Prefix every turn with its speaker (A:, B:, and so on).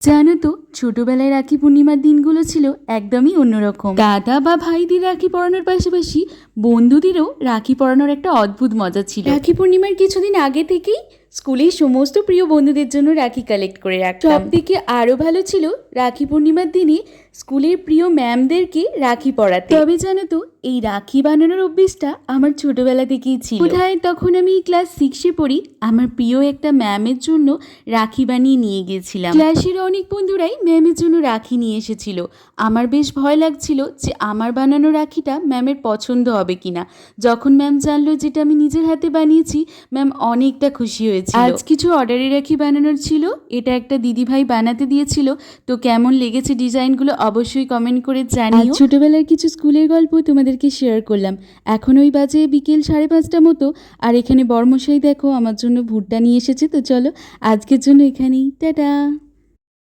A: জানো তো, ছোটবেলায় রাখি পূর্ণিমার দিনগুলো ছিল একদমই অন্যরকম। দাদা বা ভাইদের রাখি পরানোর পাশাপাশি বন্ধুদেরও রাখি পরানোর একটা অদ্ভুত মজা ছিল। রাখি পূর্ণিমার কিছুদিন আগে থেকেই স্কুলের সমস্ত প্রিয় বন্ধুদের জন্য রাখি কালেক্ট করে রাখতাম। সব থেকে আরও ভালো ছিল রাখি পূর্ণিমার দিনে স্কুলের প্রিয় ম্যামদেরকে রাখি পরাতে। তবে জানো তো, এই রাখি বানানোর অভ্যেসটা আমার ছোটবেলা থেকেই ছিল। কোথায় তখন আমি ক্লাস 6-এ পড়ি, আমার প্রিয় একটা ম্যামের জন্য রাখি বানিয়ে নিয়ে গিয়েছিলাম। ক্লাসের অনেক বন্ধুরাই ম্যামের জন্য রাখি নিয়ে এসেছিল। আমার বেশ ভয় লাগছিল যে আমার বানানো রাখিটা ম্যামের পছন্দ হবে কিনা। যখন ম্যাম জানলো যেটা আমি নিজের হাতে বানিয়েছি, ম্যাম অনেকটা খুশি হয়েছিল। আজ কিছু অর্ডারি রাখি বানানোর ছিল, এটা একটা দিদিভাই বানাতে দিয়েছিল। তো কেমন লেগেছে ডিজাইনগুলো অবশ্যই কমেন্ট করে জানিও। ছোটবেলার কিছু স্কুলের গল্প তোমাদেরকে শেয়ার করলাম। এখন ওই বাজে বিকেল 5:30 মতো, আর এখানে বর্মশাই দেখো আমার জন্য ভুট্টা নিয়ে এসেছে। তো চলো আজকের জন্য এখানেই, টাটা।